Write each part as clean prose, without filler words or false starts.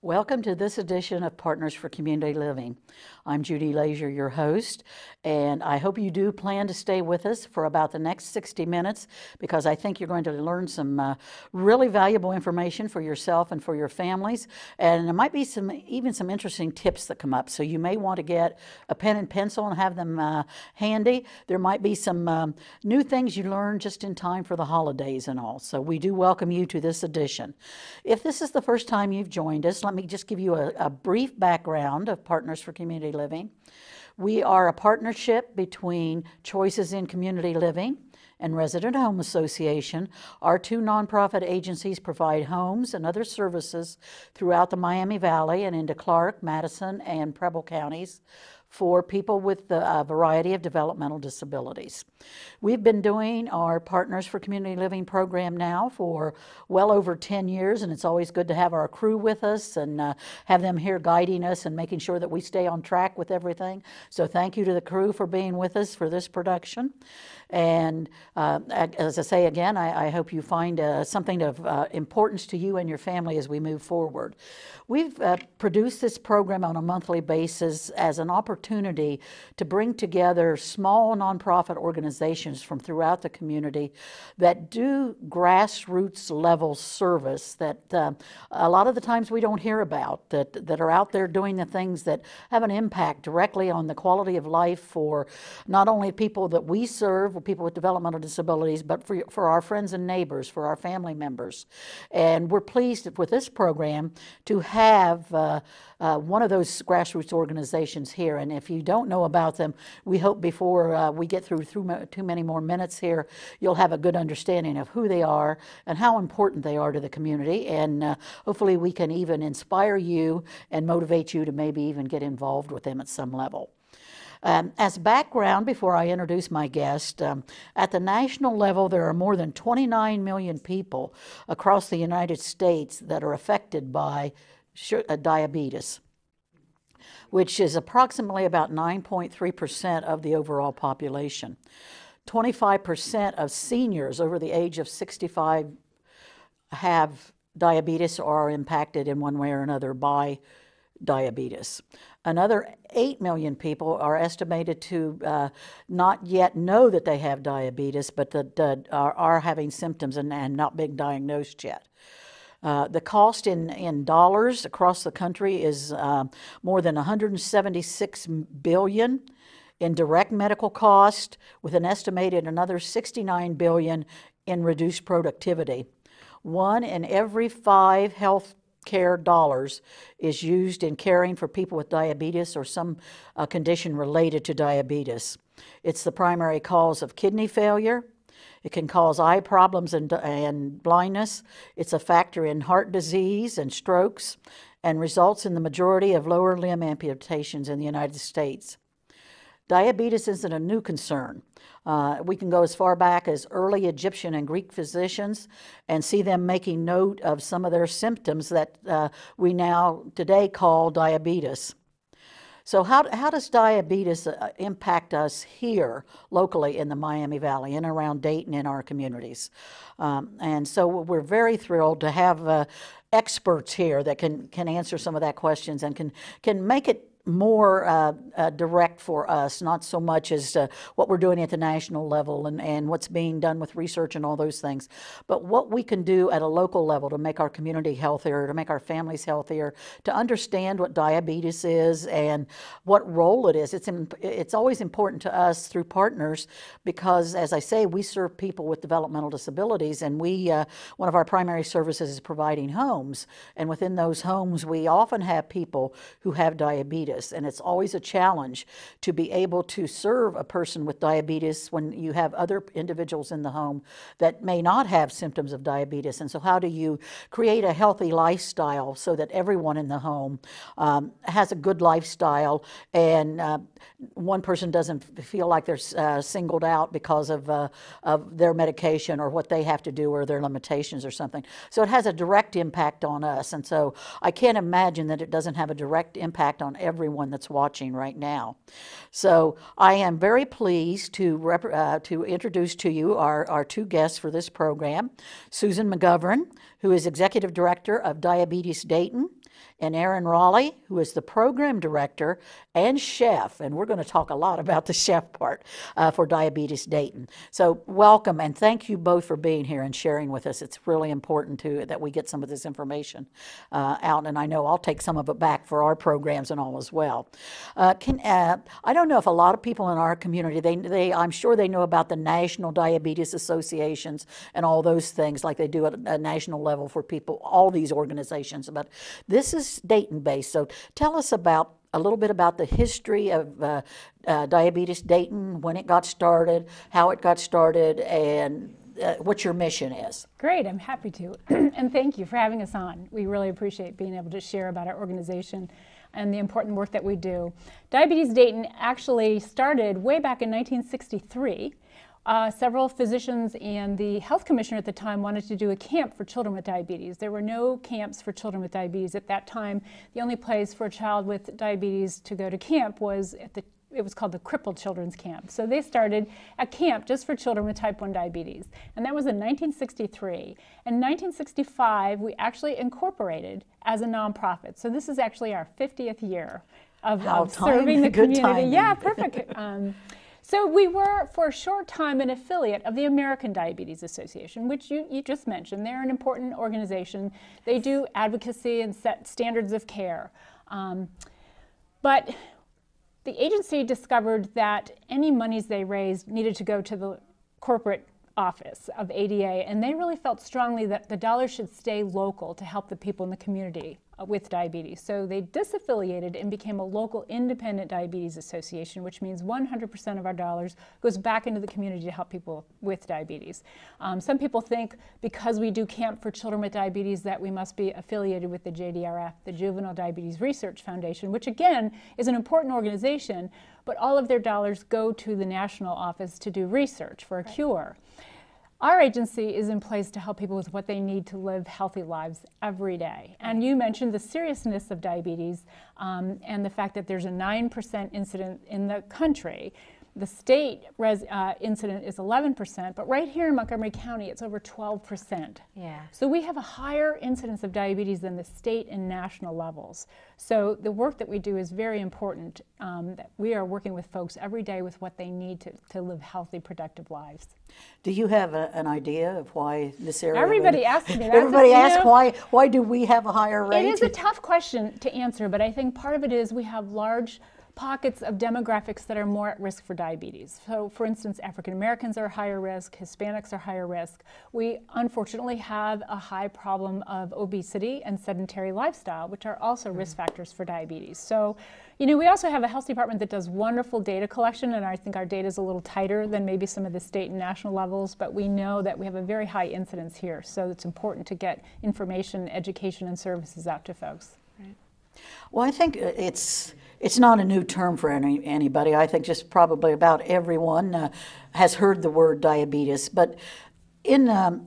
Welcome to this edition of Partners for Community Living. I'm Judy Lazier, your host, and I hope you do plan to stay with us for about the next 60 minutes because I think you're going to learn some really valuable information for yourself and for your families, and there might be even some interesting tips that come up. So you may want to get a pen and pencil and have them handy. There might be some new things you learn just in time for the holidays and all. So we do welcome you to this edition. If this is the first time you've joined us, let me just give you a brief background of Partners for Community Living. We are a partnership between Choices in Community Living and Resident Home Association. Our two nonprofit agencies provide homes and other services throughout the Miami Valley and into Clark, Madison, and Preble counties for people with a variety of developmental disabilities. We've been doing our Partners for Community Living program now for well over 10 years, and it's always good to have our crew with us and have them here guiding us and making sure that we stay on track with everything. So thank you to the crew for being with us for this production. And as I say again, I hope you find something of importance to you and your family as we move forward. We've produced this program on a monthly basis as an opportunity to bring together small nonprofit organizations from throughout the community that do grassroots level service that a lot of the times we don't hear about, that are out there doing the things that have an impact directly on the quality of life for not only people that we serve, people with developmental disabilities, but for our friends and neighbors, for our family members. And we're pleased with this program to have one of those grassroots organizations here. And if you don't know about them, we hope before we get through too many more minutes here, you'll have a good understanding of who they are and how important they are to the community. And hopefully we can even inspire you and motivate you to maybe even get involved with them at some level. As background, before I introduce my guest, at the national level, there are more than 29 million people across the United States that are affected by diabetes, which is approximately about 9.3% of the overall population. 25% of seniors over the age of 65 have diabetes or are impacted in one way or another by diabetes. Another 8 million people are estimated to not yet know that they have diabetes, but that are having symptoms and not being diagnosed yet. The cost in dollars across the country is more than $176 billion in direct medical cost, with an estimated another $69 billion in reduced productivity. 1 in every 5 health care dollars is used in caring for people with diabetes or some condition related to diabetes. It's the primary cause of kidney failure. It can cause eye problems and blindness. It's a factor in heart disease and strokes and results in the majority of lower limb amputations in the United States. Diabetes isn't a new concern. We can go as far back as early Egyptian and Greek physicians and see them making note of some of their symptoms that we now today call diabetes. So how does diabetes impact us here locally in the Miami Valley and around Dayton in our communities? And so we're very thrilled to have experts here that can answer some of that questions and can make it more direct for us, not so much as what we're doing at the national level and what's being done with research and all those things, but what we can do at a local level to make our community healthier, to make our families healthier, to understand what diabetes is and what role it is. It's always important to us through Partners because, as I say, we serve people with developmental disabilities, and one of our primary services is providing homes, and within those homes we often have people who have diabetes. And it's always a challenge to be able to serve a person with diabetes when you have other individuals in the home that may not have symptoms of diabetes. And so how do you create a healthy lifestyle so that everyone in the home has a good lifestyle and one person doesn't feel like they're singled out because of their medication or what they have to do or their limitations or something. So it has a direct impact on us. And so I can't imagine that it doesn't have a direct impact on everyone that's watching right now. So I am very pleased to introduce to you our two guests for this program, Susan McGovern, who is Executive Director of Diabetes Dayton, and Erin Raleigh, who is the program director and chef, and we're going to talk a lot about the chef part for Diabetes Dayton. So welcome, and thank you both for being here and sharing with us. It's really important that we get some of this information out, and I know I'll take some of it back for our programs and all as well. I don't know if a lot of people in our community, I'm sure they know about the National Diabetes Associations and all those things like they do at a national level for people, all these organizations, but this is Dayton-based. So tell us a little bit about the history of Diabetes Dayton, when it got started, how it got started, and what your mission is. Great, I'm happy to. And thank you for having us on. We really appreciate being able to share about our organization and the important work that we do. Diabetes Dayton actually started way back in 1963. Several physicians and the health commissioner at the time wanted to do a camp for children with diabetes. There were no camps for children with diabetes at that time. The only place for a child with diabetes to go to camp was it was called the Crippled Children's Camp. So they started a camp just for children with type 1 diabetes. And that was in 1963. In 1965, we actually incorporated as a nonprofit. So this is actually our 50th year of serving the community. Timing. Yeah, perfect. So we were, for a short time, an affiliate of the American Diabetes Association, which you just mentioned. They're an important organization. They do advocacy and set standards of care. But the agency discovered that any monies they raised needed to go to the corporate office of ADA, and they really felt strongly that the dollars should stay local to help the people in the community with diabetes. So they disaffiliated and became a local independent diabetes association, which means 100% of our dollars goes back into the community to help people with diabetes. Some people think because we do camp for children with diabetes that we must be affiliated with the JDRF, the Juvenile Diabetes Research Foundation, which again is an important organization, but all of their dollars go to the national office to do research for a cure. Our agency is in place to help people with what they need to live healthy lives every day. And you mentioned the seriousness of diabetes and the fact that there's a 9% incident in the country. The state incident is 11%, but right here in Montgomery County, it's over 12%. Yeah. So we have a higher incidence of diabetes than the state and national levels. So the work that we do is very important. That we are working with folks every day with what they need to live healthy, productive lives. Do you have an idea of why this area? Everybody asks me that. Everybody asks why do we have a higher rate? It is a tough question to answer, but I think part of it is we have large pockets of demographics that are more at risk for diabetes. So for instance, African Americans are higher risk, Hispanics are higher risk. We unfortunately have a high problem of obesity and sedentary lifestyle, which are also risk factors for diabetes. So, you know, we also have a health department that does wonderful data collection, and I think our data is a little tighter than maybe some of the state and national levels, but we know that we have a very high incidence here. So it's important to get information, education, and services out to folks. Right. Well, I think it's not a new term for anybody. I think just probably about everyone has heard the word diabetes. But in a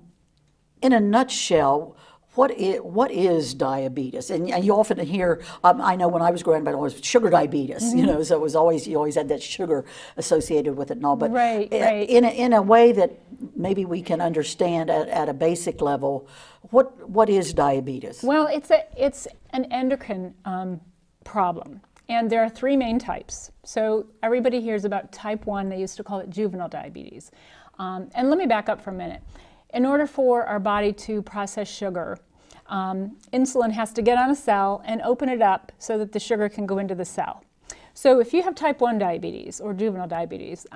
nutshell, what is diabetes? And you often hear, I know when I was growing up, it was sugar diabetes. Mm-hmm. You know, so it was you always had that sugar associated with it and all. But right. In a way that maybe we can understand at a basic level, what is diabetes? Well, it's an endocrine problem. And there are three main types. So everybody hears about type 1, they used to call it juvenile diabetes. And let me back up for a minute. In order for our body to process sugar, insulin has to get on a cell and open it up so that the sugar can go into the cell. So if you have type 1 diabetes or juvenile diabetes,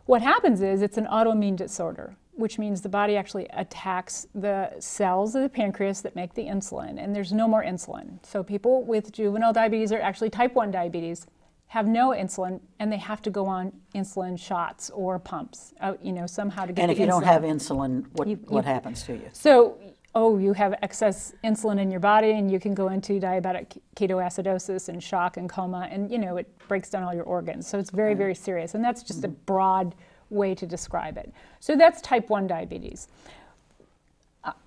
what happens is it's an autoimmune disorder, which means the body actually attacks the cells of the pancreas that make the insulin, and there's no more insulin. So people with juvenile diabetes, or actually type 1 diabetes, have no insulin, and they have to go on insulin shots or pumps, you know, somehow to get the insulin. And if you don't have insulin, what happens to you? So, you have excess insulin in your body, and you can go into diabetic ketoacidosis and shock and coma, and, you know, it breaks down all your organs. So it's very, very serious, and that's just a broad way to describe it. So that's type 1 diabetes.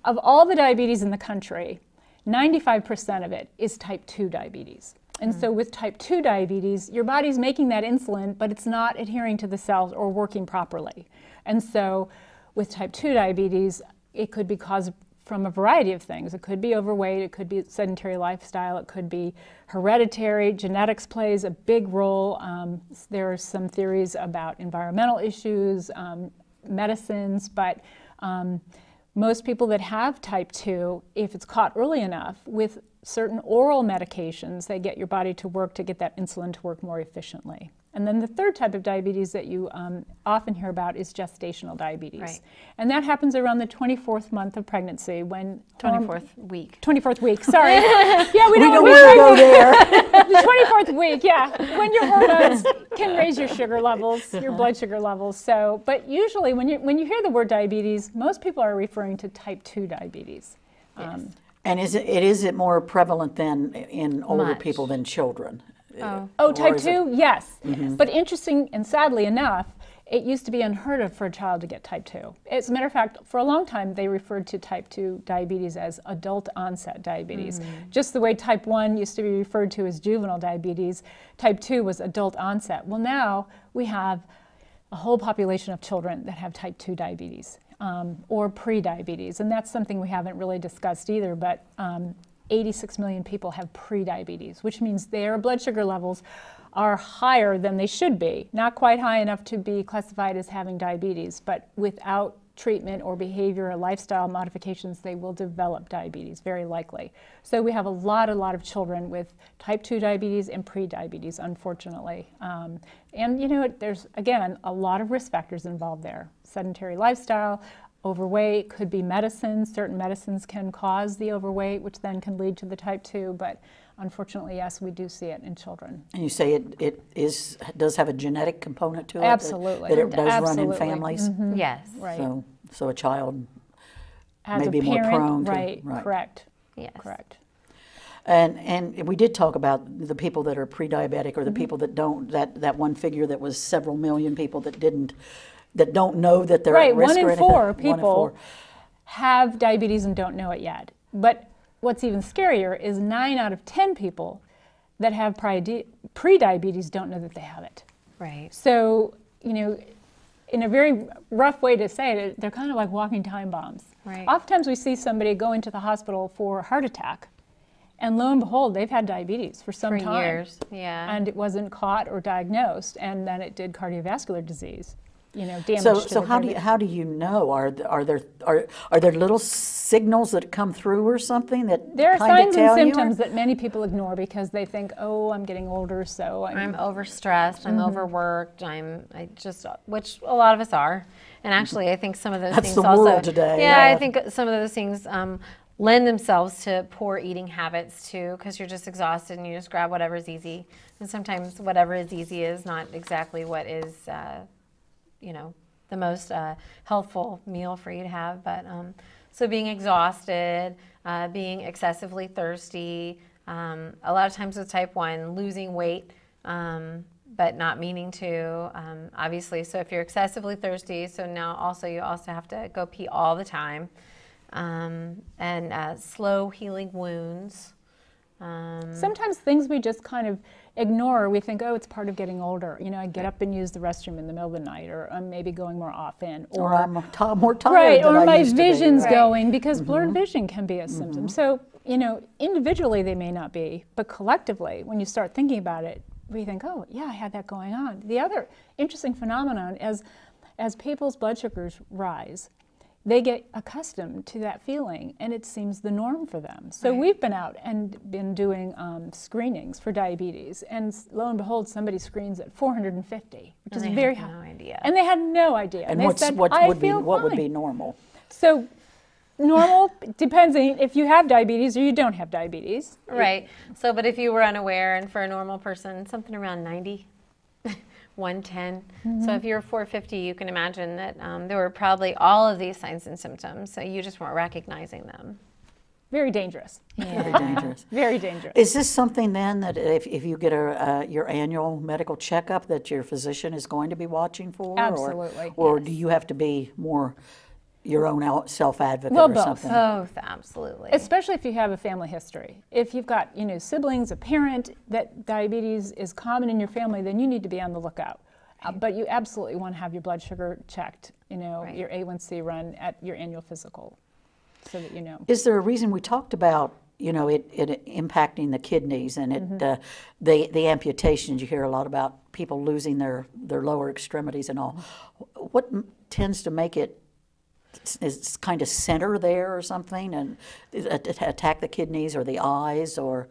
Of all the diabetes in the country, 95% of it is type 2 diabetes. And so with type 2 diabetes, your body's making that insulin, but it's not adhering to the cells or working properly. And so with type 2 diabetes, it could be cause from a variety of things. It could be overweight, it could be sedentary lifestyle, it could be hereditary. Genetics plays a big role. There are some theories about environmental issues, medicines, but most people that have type 2, if it's caught early enough with certain oral medications, they get your body to work to get that insulin to work more efficiently. And then the third type of diabetes that you often hear about is gestational diabetes. Right. And that happens around the 24th month of pregnancy when... 24th week. 24th week, sorry. Yeah, we don't don't want to go there. The 24th week, yeah. When your hormones can raise your sugar levels, your blood sugar levels. So, but usually when you hear the word diabetes, most people are referring to type 2 diabetes. And is it more prevalent than in older Much. people than children? Oh, type is 2? Yes. But interesting and sadly enough, it used to be unheard of for a child to get type 2. As a matter of fact, for a long time, they referred to type 2 diabetes as adult onset diabetes. Just the way type 1 used to be referred to as juvenile diabetes, type 2 was adult onset. Well, now we have a whole population of children that have type 2 diabetes or pre-diabetes. And that's something we haven't really discussed either, but 86 million people have pre-diabetes, which means their blood sugar levels are higher than they should be. Not quite high enough to be classified as having diabetes, but without treatment or behavior or lifestyle modifications, they will develop diabetes, very likely. So we have a lot of children with type 2 diabetes and pre-diabetes, unfortunately. And you know, there's, again, a lot of risk factors involved there. Sedentary lifestyle, overweight, could be medicines. Certain medicines can cause the overweight, which then can lead to the type 2, but unfortunately, yes, we do see it in children. And you say it does have a genetic component to it? Absolutely. That it does run in Absolutely. families? Yes. Right. So a child As may a be more parent, prone to... right, correct. Yes. Correct. And we did talk about the people that are pre-diabetic or the people that don't, that one figure that was several million people that don't know that they're at risk Right, or 1 in anything. 4 1 in people 4. have diabetes and don't know it yet. But what's even scarier is 9 out of 10 people that have pre-diabetes don't know that they have it. Right. So, you know, in a very rough way to say it, they're kind of like walking time bombs. Right. Oftentimes we see somebody go into the hospital for a heart attack, and lo and behold, they've had diabetes for some For time. years, yeah. And it wasn't caught or diagnosed, and then it did cardiovascular disease. You know, damage to So the how do you know? Are there little signals that come through or something that There are kind of signs and tell you? symptoms that many people ignore because they think, oh, I'm getting older, so I'm overstressed, I'm overworked, which a lot of us are. And actually, I think some of those That's things the also... world today, Yeah, yeah. I think some of those things lend themselves to poor eating habits too, because you're just exhausted and you just grab whatever's easy. And sometimes whatever is easy is not exactly what is, the most healthful meal for you to have. But so being exhausted, being excessively thirsty, a lot of times with type 1, losing weight, but not meaning to, obviously. So if you're excessively thirsty, so now also you also have to go pee all the time, and slow healing wounds. sometimes things we just kind of ignore. We think, oh, it's part of getting older. You know, I get up and use the restroom in the middle of the night, or I'm maybe going more often, Or I'm more tired right, than or I my used to be. vision's Right. going, because blurred vision can be a symptom. So, you know, individually they may not be, but collectively, when you start thinking about it, we think, oh, yeah, I had that going on. The other interesting phenomenon is, as people's blood sugars rise, they get accustomed to that feeling, and it seems the norm for them. So Right. we've been out and been doing screenings for diabetes, and lo and behold, somebody screens at 450, which And is they very had high. no idea. And they had no idea. And they what said, would fine. be normal? So normal depends on if you have diabetes or you don't have diabetes. Right. So, but if you were unaware, and for a normal person, something around 90, 110. So if you're 450, you can imagine that there were probably all of these signs and symptoms. So you just weren't recognizing them. Very dangerous. Very dangerous. Very dangerous. Is this something then that if you get your annual medical checkup that your physician is going to be watching for? Absolutely, Or do you have to be more your own self-advocate Well, or both. something? Both, absolutely. Especially if you have a family history. If you've got, you know, siblings, a parent that diabetes is common in your family, then you need to be on the lookout. But you absolutely want to have your blood sugar checked, you know, Right. your A1C run at your annual physical. so that you know. Is there a reason we talked about, it impacting the kidneys and it the amputations? You hear a lot about people losing their lower extremities and all. What tends to make it is kind of center there or something and attack the kidneys or the eyes, or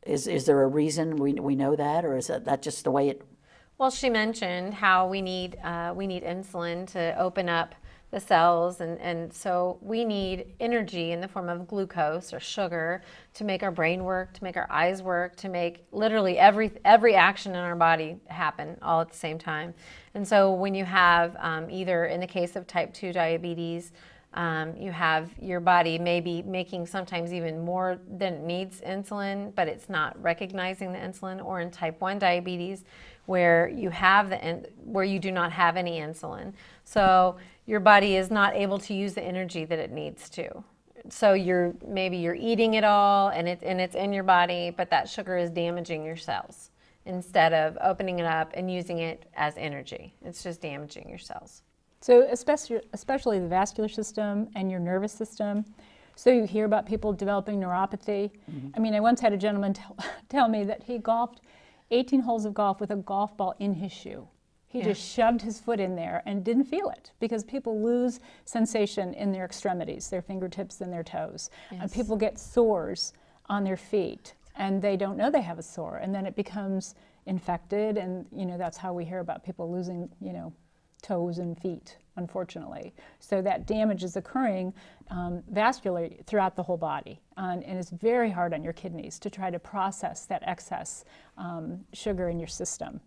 is there a reason we know that, or is that just the way it? Well, she mentioned how we need insulin to open up the cells, and so we need energy in the form of glucose or sugar to make our brain work, to make our eyes work, to make literally every action in our body happen all at the same time. And so when you have either in the case of type 2 diabetes, you have your body maybe making sometimes even more than it needs insulin, but it's not recognizing the insulin, or in type 1 diabetes where you have where you do not have any insulin. So your body is not able to use the energy that it needs to. So maybe you're eating it all and it's in your body, but that sugar is damaging your cells instead of opening it up and using it as energy. It's just damaging your cells. So especially the vascular system and your nervous system. So you hear about people developing neuropathy. I mean, I once had a gentleman tell me that he golfed 18 holes of golf with a golf ball in his shoe. He just shoved his foot in there and didn't feel it, because people lose sensation in their extremities, their fingertips and their toes. And people get sores on their feet and they don't know they have a sore, and then it becomes infected, and that's how we hear about people losing toes and feet, unfortunately. So that damage is occurring vascularly throughout the whole body, and it's very hard on your kidneys to try to process that excess sugar in your system.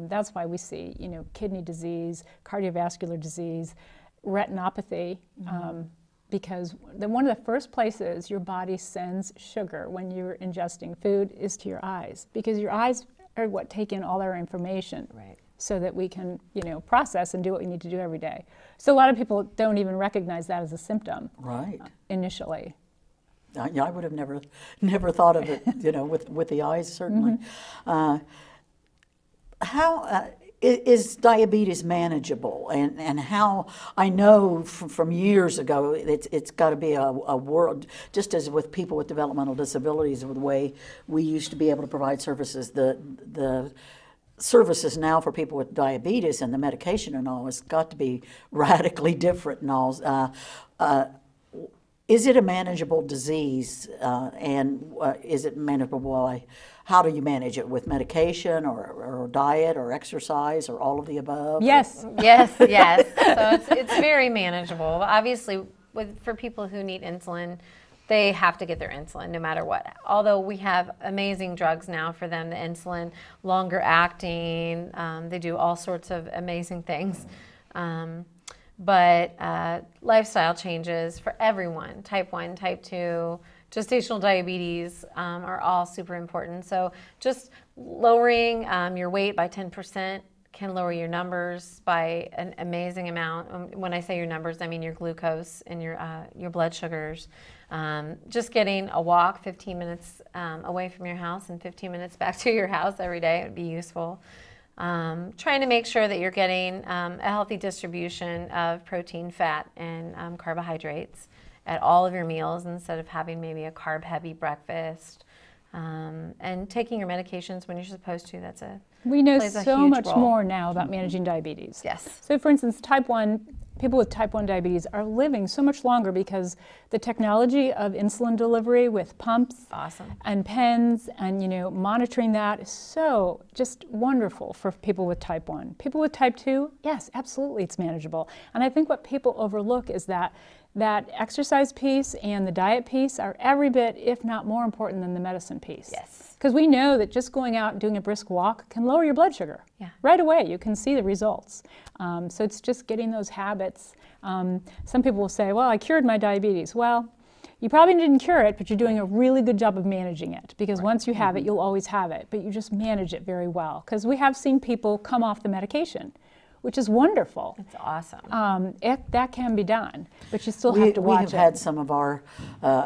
That's why we see, kidney disease, cardiovascular disease, retinopathy, because one of the first places your body sends sugar when you're ingesting food is to your eyes, because your eyes are what take in all our information. Right. So that we can, process and do what we need to do every day. So a lot of people don't even recognize that as a symptom. Right. Initially. I would have never thought of it, with the eyes, certainly. How is diabetes manageable, and how? I know from years ago it's got to be a world, just as with people with developmental disabilities, the way we used to be able to provide services, the services now for people with diabetes and the medication and all has got to be radically different and all. Is it a manageable disease, and is it manageable by, how do you manage it, with medication or diet or exercise or all of the above? Yes. Yes, yes. So it's very manageable. Obviously, for people who need insulin, they have to get their insulin no matter what. Although we have amazing drugs now for them, the insulin, longer acting, they do all sorts of amazing things. But lifestyle changes for everyone, type 1, type 2, gestational diabetes are all super important. So just lowering your weight by 10% can lower your numbers by an amazing amount. When I say your numbers, I mean your glucose and your blood sugars. Just getting a walk 15 minutes away from your house and 15 minutes back to your house every day would be useful. Trying to make sure that you're getting a healthy distribution of protein, fat, and carbohydrates at all of your meals instead of having maybe a carb-heavy breakfast. And taking your medications when you're supposed to. We know plays a so huge much role. more now about managing diabetes. Yes. So for instance, people with type 1 diabetes are living so much longer because the technology of insulin delivery with pumps and pens and monitoring that is so just wonderful for people with type 1. People with type 2, yes, absolutely it's manageable. And I think what people overlook is that exercise piece and the diet piece are every bit, if not more important than the medicine piece. Yes. Because we know that just going out and doing a brisk walk can lower your blood sugar. Yeah. Right away, you can see the results. So it's just getting those habits. Some people will say, well, I cured my diabetes. Well, you probably didn't cure it, but you're doing a really good job of managing it. Because once you have it, you'll always have it. But you just manage it very well. Because we have seen people come off the medication, which is wonderful. It's awesome. That can be done, but you still have to watch it. We have had some of our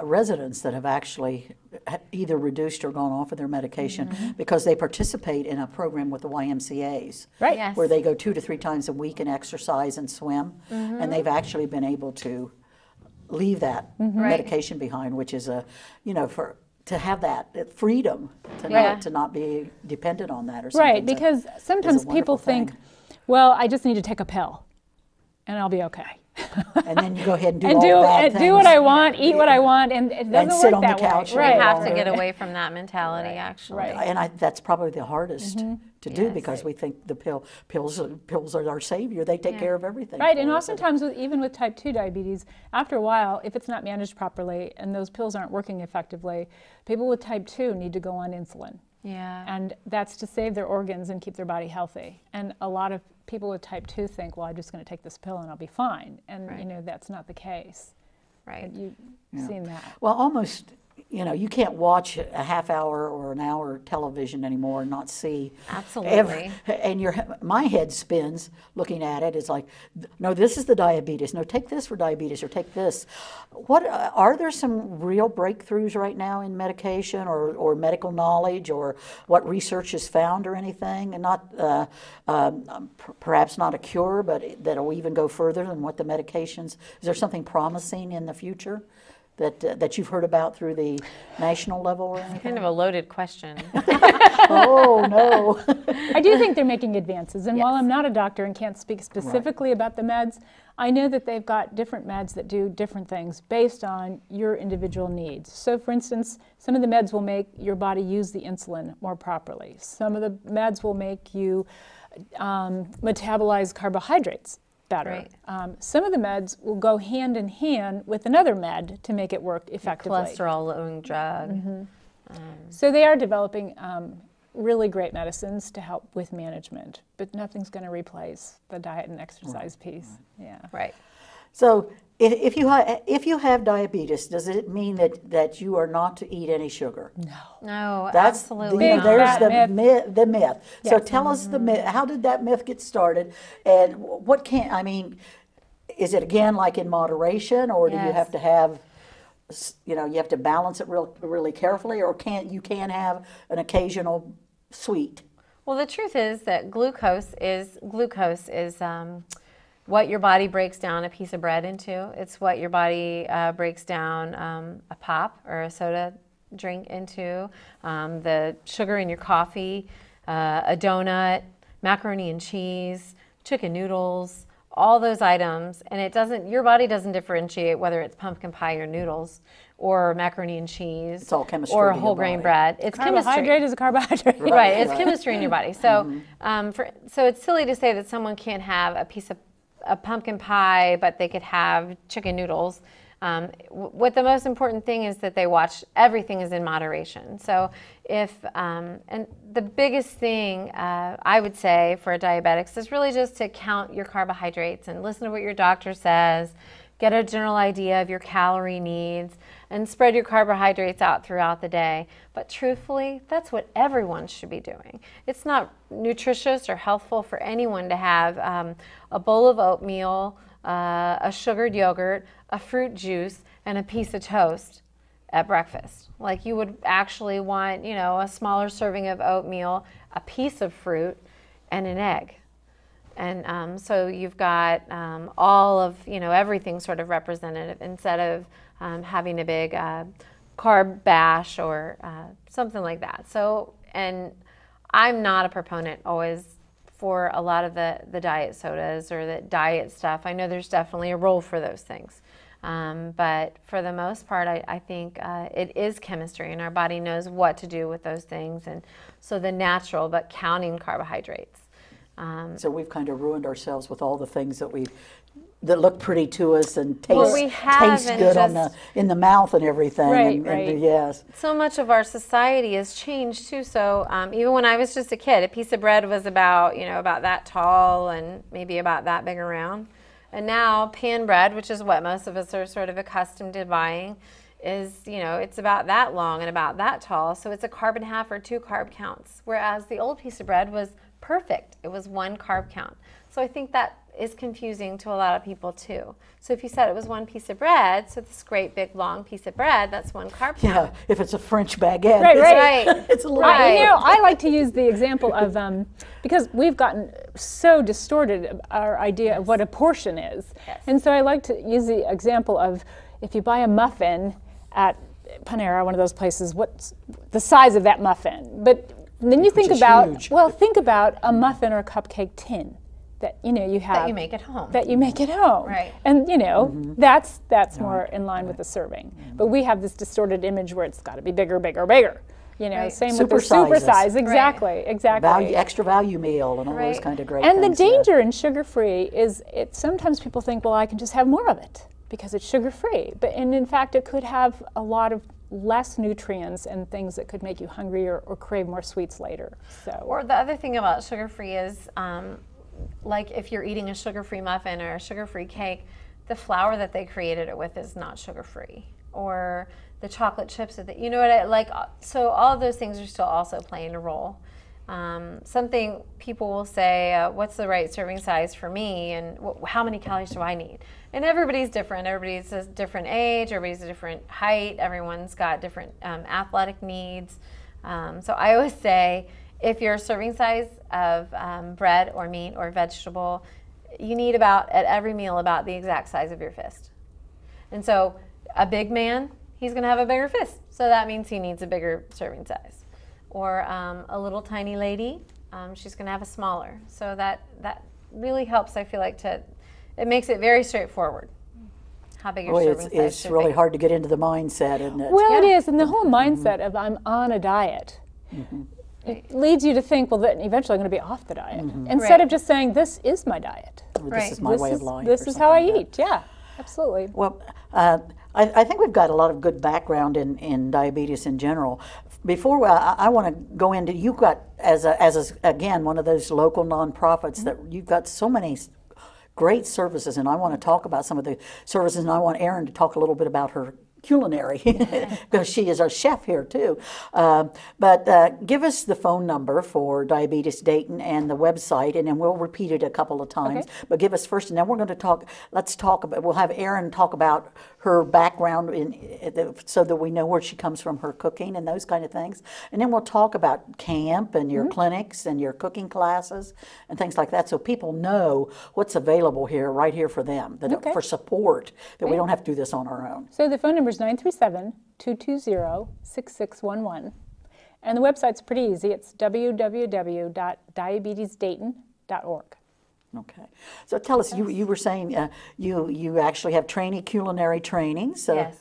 residents that have actually either reduced or gone off of their medication because they participate in a program with the YMCAs, Right. Yes. where they go 2 to 3 times a week and exercise and swim, and they've actually been able to leave that medication behind, which is to have that freedom to not be dependent on that or something. Right, because sometimes people think, well, I just need to take a pill and I'll be okay. And then you go ahead and do all the bad things. Do what I want, eat what I want, and it doesn't sit work on the that couch way. We Right. have to get away from that mentality, actually. Right. And that's probably the hardest to do, Yes. because we think the pills are our savior. They take care of everything. Right, for and us. oftentimes, even with type 2 diabetes, after a while, if it's not managed properly and those pills aren't working effectively, people with type 2 need to go on insulin. Yeah. And that's to save their organs and keep their body healthy. And a lot of people with type 2 think, well, I'm just going to take this pill and I'll be fine. And, that's not the case. Right. You've seen that. Well, almost, you can't watch a half hour or an hour television anymore and not see. Absolutely. And my head spins looking at it. It's like, no, this is the diabetes. No, take this for diabetes, or take this. What are there some real breakthroughs right now in medication or medical knowledge, or what research has found or anything? And not perhaps not a cure, but that'll even go further than what the medications. Is there something promising in the future that you've heard about through the national level or anything? Kind of a loaded question. Oh, no. I do think they're making advances. And while I'm not a doctor and can't speak specifically about the meds, I know that they've got different meds that do different things based on your individual needs. So, for instance, some of the meds will make your body use the insulin more properly. Some of the meds will make you metabolize carbohydrates better. Right. Some of the meds will go hand in hand with another med to make it work effectively. Cholesterol-lowering drug. So they are developing really great medicines to help with management, but nothing's going to replace the diet and exercise piece. Yeah. Right. So if you have diabetes, does it mean that you are not to eat any sugar? No, That's absolutely not. there's fat the the myth. So Yes. tell us the myth. How did that myth get started? And what is it again like in moderation, or do you Yes. have to have, you have to balance it really carefully, or you can have an occasional sweet? Well, the truth is that glucose is what your body breaks down a piece of bread into. It's what your body breaks down a pop or a soda drink into, the sugar in your coffee, a donut, macaroni and cheese, chicken noodles, all those items. And your body doesn't differentiate whether it's pumpkin pie or noodles or macaroni and cheese. It's all chemistry or in your whole grain body. bread. It's chemistry. Carbohydrate is a carbohydrate. Right, it's chemistry in your body. So, so it's silly to say that someone can't have a pumpkin pie, but they could have chicken noodles. What the most important thing is that they watch everything is in moderation. So and the biggest thing I would say for diabetics is really just to count your carbohydrates and listen to what your doctor says, get a general idea of your calorie needs, and spread your carbohydrates out throughout the day. But truthfully, that's what everyone should be doing. It's not nutritious or healthful for anyone to have a bowl of oatmeal, a sugared yogurt, a fruit juice, and a piece of toast at breakfast. Like, you would actually want, a smaller serving of oatmeal, a piece of fruit, and an egg. And so you've got all of, everything sort of representative, instead of having a big carb bash or something like that. So, and I'm not a proponent always for a lot of the diet sodas or the diet stuff. I know there's definitely a role for those things. But for the most part, I think it is chemistry, and our body knows what to do with those things. And so the natural, but counting carbohydrates. So we've kind of ruined ourselves with all the things that look pretty to us and taste, Well, we taste haven't good in the mouth and everything. Right, and yes. So much of our society has changed too. So even when I was just a kid, a piece of bread was about that tall and maybe about that big around. And now pan bread, which is what most of us are sort of accustomed to buying, is, it's about that long and about that tall. So it's a carb and a half or 2 carb counts. Whereas the old piece of bread was perfect. It was 1 carb count. So I think that is confusing to a lot of people too. So if you said it was one piece of bread, so this great big long piece of bread, that's 1 carb count. Yeah, if it's a French baguette. Right, it's, right. It's a little Right. You know, I like to use the example of, because we've gotten so distorted our idea of what a portion is. Yes. And so I like to use the example of if you buy a muffin at Panera, one of those places, what's the size of that muffin? But then you think is about, huge. well, think about a muffin or a cupcake tin that, you know, you have. That you make at home. That you make at home. Right. And, you know, that's more in line with the serving. But we have this distorted image where it's got to be bigger, bigger, bigger. You know, Right. same with the Super super sizes. size. Exactly, exactly. value, extra value meal and all those Right. kind of great And the things. yeah. danger in sugar-free is sometimes people think, well, I can just have more of it because it's sugar-free. And in fact, it could have a lot of less nutrients and things that could make you hungry or crave more sweets later. So, Or the other thing about sugar-free is, like if you're eating a sugar-free muffin or a sugar-free cake, the flour that they created it with is not sugar-free. Or the chocolate chips that you know what I like. So all of those things are still also playing a role. Something people will say, what's the right serving size for me, and how many calories do I need? And everybody's different. Everybody's a different age. Everybody's a different height. Everyone's got different athletic needs. So I always say, if your serving size of bread or meat or vegetable, you need about, at every meal, about the exact size of your fist. And so a big man, he's going to have a bigger fist. So that means he needs a bigger serving size. Or a little tiny lady, she's going to have a smaller. So that really helps, I feel like, it makes it very straightforward. How big your Boy, serving size it's should really be. hard to get into the mindset, isn't it? well, it Yeah. is, and the whole mindset of I'm on a diet. It leads you to think, well, then eventually I'm going to be off the diet. Instead Right. of just saying, this is my diet. Or this right. is my way of life. This or is how I something like that. eat. Yeah, absolutely. Well, I think we've got a lot of good background in diabetes in general. Before I want to go into, you've got again one of those local nonprofits that you've got so many great services, and I want to talk about some of the services, and I want Erin to talk a little bit about her culinary because she is our chef here too. But give us the phone number for Diabetes Dayton and the website, and then we'll repeat it a couple of times. Okay. But give us first, and then we're going to talk. Let's talk about. We'll have Erin talk about her background so that we know where she comes from, her cooking and those kind of things. And then we'll talk about camp and your clinics and your cooking classes and things like that, so people know what's available here, right here for them, Okay. for support, that we don't have to do this on our own. So the phone number is 937-220-6611. And the website's pretty easy. It's www.diabetesdayton.org. Okay. So tell us, you were saying you actually have culinary training. So, Yes.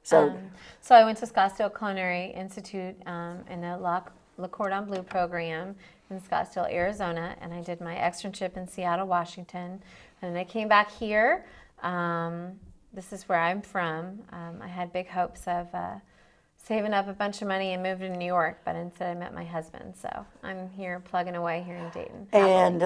So So I went to Scottsdale Culinary Institute in the Le Cordon Bleu program in Scottsdale, Arizona, and I did my externship in Seattle, Washington. And I came back here. This is where I'm from. I had big hopes of saving up a bunch of money and moving to New York, but instead I met my husband. So I'm here plugging away here in Dayton. and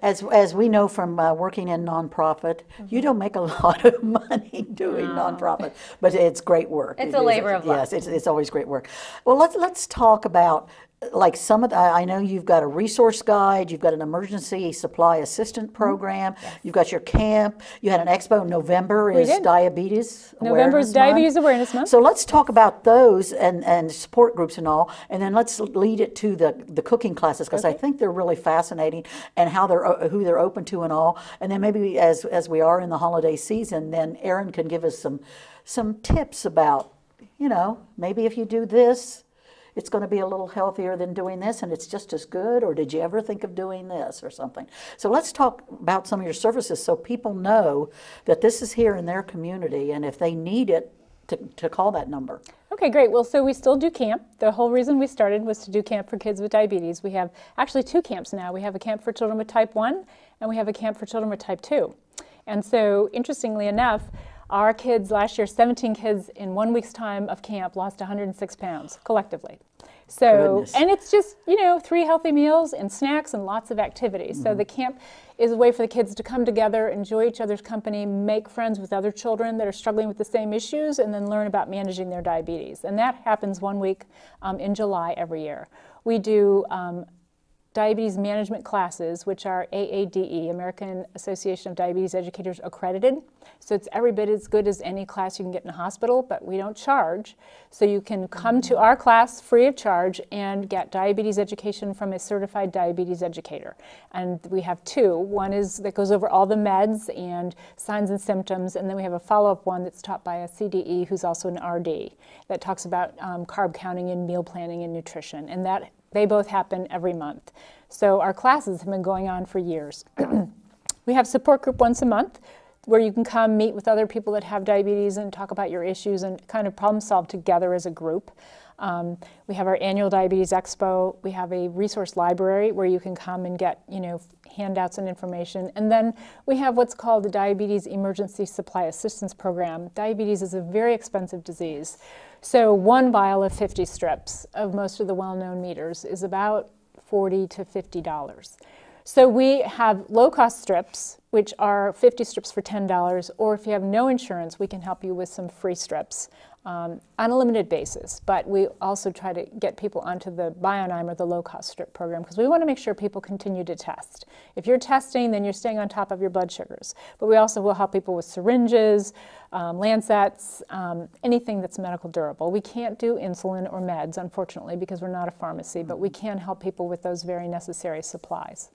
as we know from working in nonprofit, you don't make a lot of money doing nonprofit, but it's great work. It's It a is. labor of love. Yes, it's always great work. Well, let's talk about like some of the, I know you've got a resource guide, you've got an emergency supply assistant program, you've got your camp, you had an expo in November is did. Diabetes November is Awareness Diabetes Month. Awareness Month. So let's talk about those and support groups and all, and then let's lead it to the cooking classes, because I think they're really fascinating, and how who they're open to and all. And then maybe as we are in the holiday season, then Erin can give us some tips about, maybe if you do this, it's going to be a little healthier than doing this, and it's just as good, or did you ever think of doing this or something? So let's talk about some of your services so people know that this is here in their community, and if they need it, to call that number. Okay, great. Well, so we still do camp. The whole reason we started was to do camp for kids with diabetes. We have actually 2 camps now. We have a camp for children with type 1, and we have a camp for children with type 2. And so, interestingly enough, our kids last year, 17 kids in 1 week's time of camp lost 106 pounds collectively. So, Goodness. and it's just, 3 healthy meals and snacks and lots of activities. So the camp is a way for the kids to come together, enjoy each other's company, make friends with other children that are struggling with the same issues, and then learn about managing their diabetes. And that happens 1 week in July every year. We do diabetes management classes, which are AADE, American Association of Diabetes Educators accredited. So it's every bit as good as any class you can get in a hospital, but we don't charge. So you can come to our class free of charge and get diabetes education from a certified diabetes educator. And we have two. One is that goes over all the meds and signs and symptoms, and then we have a follow-up one that's taught by a CDE who's also an RD that talks about carb counting and meal planning and nutrition. And that they both happen every month. So our classes have been going on for years. We have support group once a month where you can come meet with other people that have diabetes and talk about your issues and kind of problem solve together as a group. We have our annual Diabetes Expo. We have a resource library where you can come and get, handouts and information. And then we have what's called the Diabetes Emergency Supply Assistance Program. Diabetes is a very expensive disease. So one vial of 50 strips of most of the well-known meters is about $40 to $50. So we have low-cost strips, which are 50 strips for $10, or if you have no insurance, we can help you with some free strips on a limited basis. But we also try to get people onto the Bionime or the low-cost strip program because we want to make sure people continue to test. If you're testing, then you're staying on top of your blood sugars. But we also will help people with syringes, Lancets, anything that's medical durable. We can't do insulin or meds, unfortunately, because we're not a pharmacy, but we can help people with those very necessary supplies.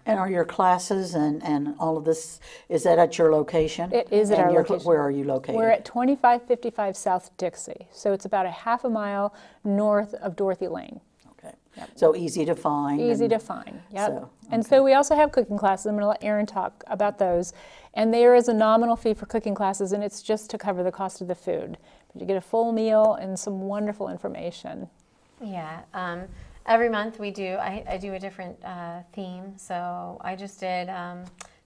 And are your classes and all of this, is that at your location? It is at our location. Where are you located? We're at 2555 South Dixie, so it's about a half a mile north of Dorothy Lane. Okay. Yep. So easy to find. Easy to find, yep. So, And so we also have cooking classes. I'm going to let Erin talk about those. And there is a nominal fee for cooking classes, and it's just to cover the cost of the food. But you get a full meal and some wonderful information. Yeah. Every month we do, I do a different theme. So I just did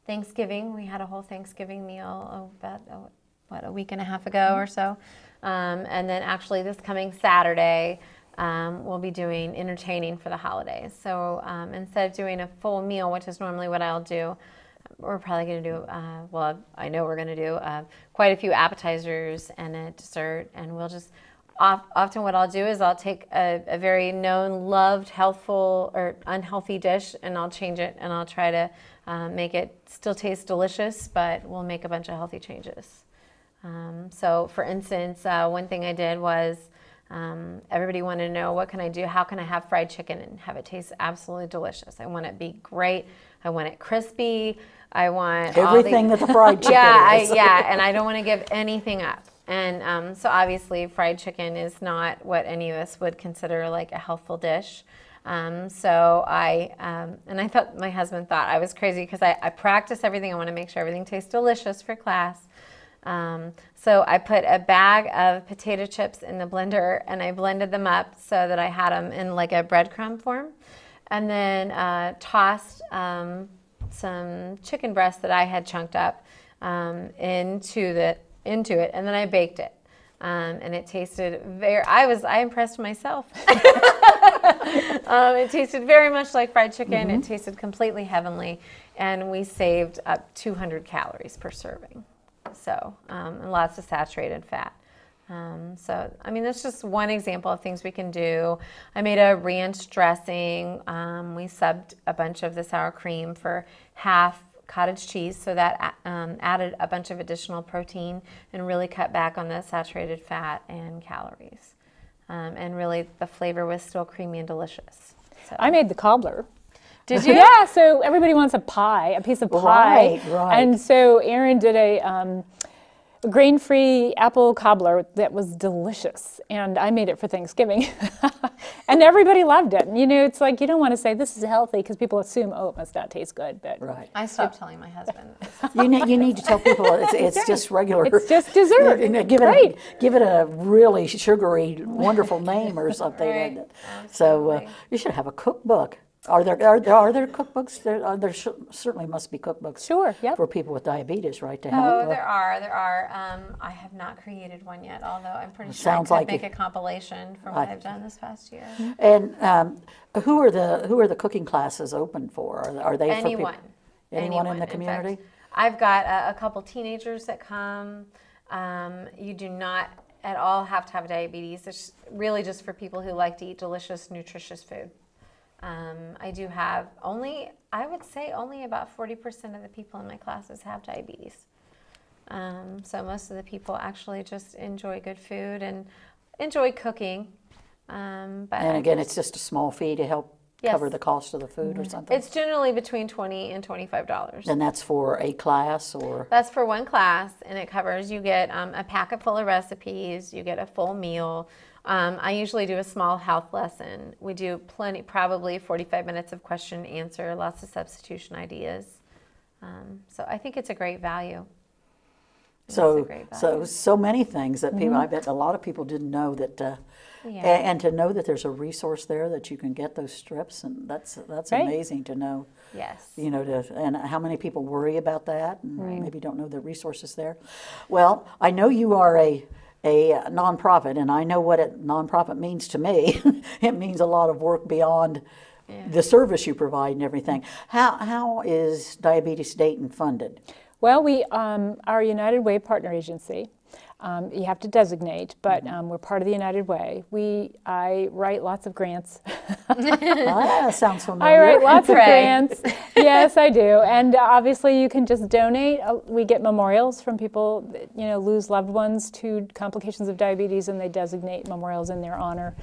Thanksgiving. We had a whole Thanksgiving meal about, a week and a half ago or so. And then actually this coming Saturday, we'll be doing entertaining for the holidays. So instead of doing a full meal, which is normally what I'll do, we're probably going to do, I know we're going to do quite a few appetizers and a dessert, and we'll just often what I'll do is I'll take a very known, loved, healthful or unhealthy dish and I'll change it and I'll try to make it still taste delicious, but we'll make a bunch of healthy changes. So for instance, one thing I did was everybody wanted to know, what can I do? How can I have fried chicken and have it taste absolutely delicious? I want it to be great. I want it crispy. I want everything that the fried chicken is. And I don't want to give anything up. And so obviously fried chicken is not what any of us would consider like a healthful dish. So I thought, my husband thought I was crazy because I practice everything. I want to make sure everything tastes delicious for class. So I put a bag of potato chips in the blender and I blended them up so that I had them in like a breadcrumb form. And then tossed some chicken breast that I had chunked up into it, and then I baked it, and it tasted I impressed myself. It tasted very much like fried chicken. It tasted completely heavenly, and we saved up 200 calories per serving. So, and lots of saturated fat. So, I mean, that's just one example of things we can do. I made a ranch dressing. We subbed a bunch of the sour cream for half cottage cheese, so that added a bunch of additional protein and really cut back on the saturated fat and calories. And really, the flavor was still creamy and delicious. So. I made the cobbler. Did you? Yeah, so everybody wants a pie, a piece of pie. Right. And so Erin did a grain-free apple cobbler that was delicious, and I made it for Thanksgiving, and everybody loved it. And, it's like you don't want to say this is healthy because people assume, oh, it must not taste good. But Right. I stopped telling my husband. You need to tell people it's just regular. It's just dessert. Give it a really sugary, wonderful name or something. Right. So you should have a cookbook. Are there cookbooks? There certainly must be cookbooks. Sure, yep. For people with diabetes, right? To help. Oh, there are. I have not created one yet, although I'm pretty sure Sounds I like could make it. a compilation from what I've done this past year. And who are the cooking classes open for? Are they Anyone. for anyone in the In community? fact, I've got a couple teenagers that come. You do not at all have to have diabetes. It's really just for people who like to eat delicious, nutritious food. I do have I would say only about 40% of the people in my classes have diabetes. So most of the people actually just enjoy good food and enjoy cooking. But And again, it's just a small fee to help cover the cost of the food or something? It's generally between $20 and $25. And that's for a class or? That's for one class, and it covers, you get a packet full of recipes, you get a full meal. I usually do a small health lesson. We do probably 45 minutes of question and answer, lots of substitution ideas. So I think it's a great value. So many things that people, I bet a lot of people didn't know that, and to know that there's a resource there that you can get those strips, and that's amazing to know. Yes. You know, and how many people worry about that and maybe don't know the resources there. Well, I know you are a nonprofit, and I know what a nonprofit means to me. It means a lot of work beyond the service you provide and everything. How is Diabetes Dayton funded? Well, we are a United Way partner agency. You have to designate, but we're part of the United Way. I write lots of grants. That sounds familiar. I write lots of grants. Yes, I do. And obviously you can just donate. We get memorials from people that, lose loved ones to complications of diabetes, and they designate memorials in their honor.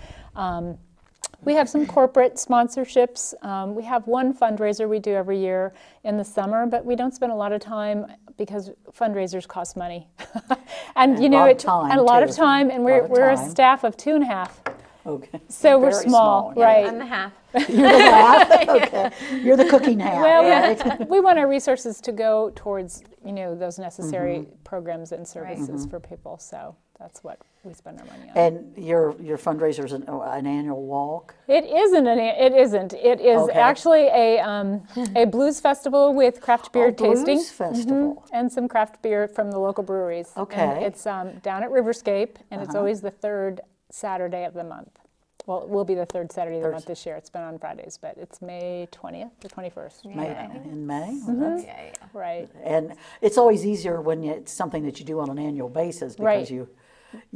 We have some corporate sponsorships. We have one fundraiser we do every year in the summer, but we don't spend a lot of time because fundraisers cost money. And a lot of time, and we're a staff of 2.5. Okay. So we're small, right? I'm the half. You're the half? Okay. You're the cooking half. Well, we want our resources to go towards, those necessary programs and services for people. So that's what we spend our money on. And your fundraiser is an annual walk? It isn't. It isn't. It is actually a blues festival with craft beer tasting. Blues festival. And some craft beer from the local breweries. Okay. And it's down at Riverscape, and it's always the third Saturday of the month. Well, it will be the third Saturday of the month this year. It's been on Fridays, but it's May 20th or 21st. In May? Yeah. Right. And it's always easier when it's something that you do on an annual basis because you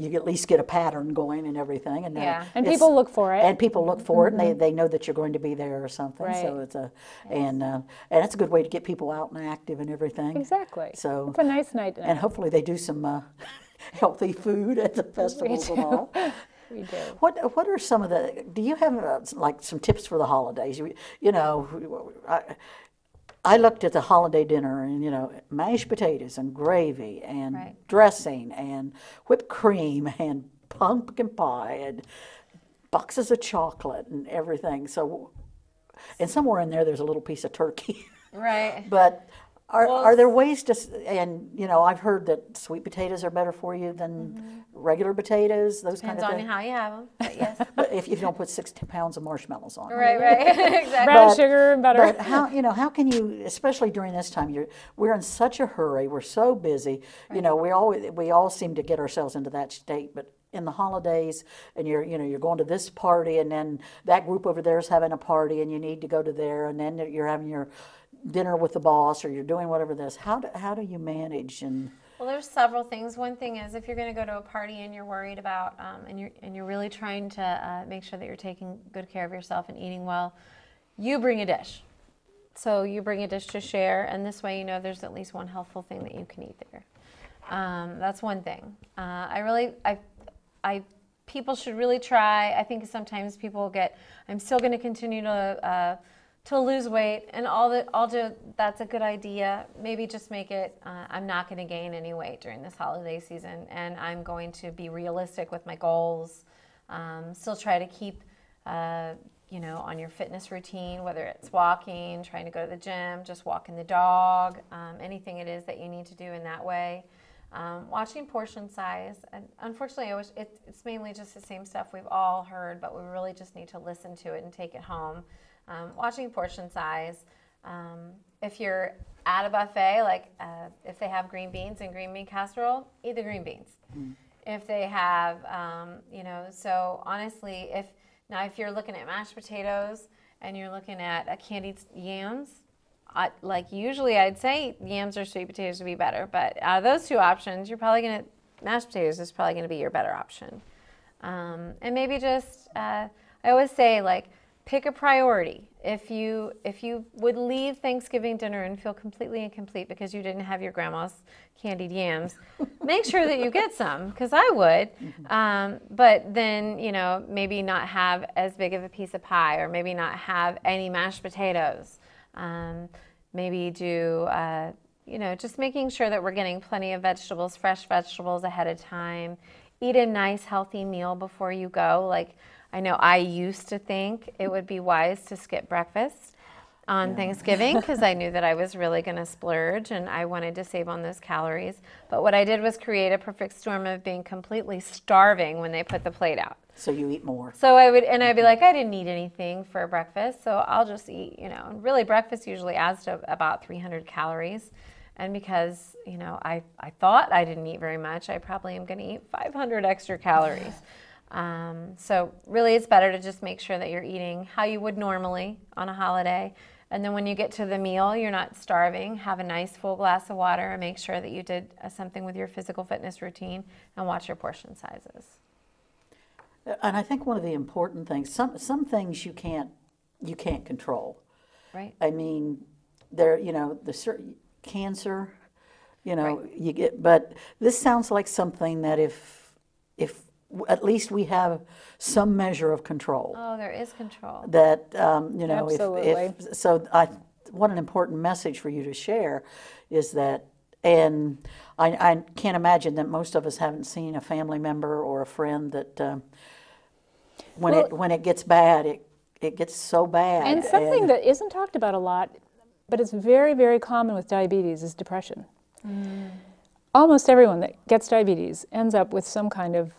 at least get a pattern going and everything. And and people look for it. And people look for it, and they know that you're going to be there or something. Right. So it's and it's a good way to get people out and active and everything. Exactly. So it's a nice night. And hopefully they do some healthy food at the festivals and all. We do. What are some of the? Do you have like some tips for the holidays? I looked at the holiday dinner, and mashed potatoes and gravy and dressing and whipped cream and pumpkin pie and boxes of chocolate and everything. So, and somewhere in there's a little piece of turkey. Right. But are there ways to? And I've heard that sweet potatoes are better for you than regular potatoes. Those Depends kind of on things. how you have them. But yes. But if you don't put 60 pounds of marshmallows on. Right. Exactly. Brown sugar and butter. But how can you, especially during this time, we're in such a hurry. We're so busy. Right. We all seem to get ourselves into that state. But in the holidays, and you're going to this party, and then that group over there is having a party, and you need to go to there, and then you're having your dinner with the boss, or you're doing whatever this. How do you manage? And well, there's several things. One thing is, if you're going to go to a party and you're worried about, and you're really trying to make sure that you're taking good care of yourself and eating well, you bring a dish. So you bring a dish to share, and this way there's at least one healthful thing that you can eat there. That's one thing. People should really try. I think sometimes people I'm still going to continue to lose weight, and that's a good idea. Maybe just make it, I'm not going to gain any weight during this holiday season, and I'm going to be realistic with my goals. Still try to keep, on your fitness routine, whether it's walking, trying to go to the gym, just walking the dog, anything it is that you need to do in that way. Watching portion size, and unfortunately it's mainly just the same stuff we've all heard, but we really just need to listen to it and take it home. Watching portion size. If you're at a buffet, like if they have green beans and green bean casserole, eat the green beans. If they have, so honestly, if you're looking at mashed potatoes and you're looking at candied yams, usually I'd say yams or sweet potatoes would be better, but out of those two options, mashed potatoes is probably going to be your better option. And maybe just, I always say pick a priority. If you would leave Thanksgiving dinner and feel completely incomplete because you didn't have your grandma's candied yams, make sure that you get some, because I would. But then, maybe not have as big of a piece of pie, or maybe not have any mashed potatoes. Maybe do, just making sure that we're getting plenty of vegetables, fresh vegetables ahead of time. Eat a nice healthy meal before you go. Like, I know I used to think it would be wise to skip breakfast on Thanksgiving because I knew that I was really going to splurge and I wanted to save on those calories. But what I did was create a perfect storm of being completely starving when they put the plate out. So you eat more. So I'd be like, I didn't eat anything for breakfast, so I'll just eat, Really, breakfast usually adds to about 300 calories. And because, I thought I didn't eat very much, I probably am going to eat 500 extra calories. So really it's better to just make sure that you're eating how you would normally on a holiday. And then when you get to the meal, you're not starving. Have a nice full glass of water and make sure that you did something with your physical fitness routine and watch your portion sizes. And I think one of the important things, some things you can't control. Right. I mean, the certain cancer, Right. you get, but this sounds like something that if at least we have some measure of control. Oh, there is control. That Absolutely. what an important message for you to share is that, and I can't imagine that most of us haven't seen a family member or a friend that when it gets bad, it gets so bad. And something that isn't talked about a lot, but it's very, very common with diabetes, is depression. Almost everyone that gets diabetes ends up with some kind of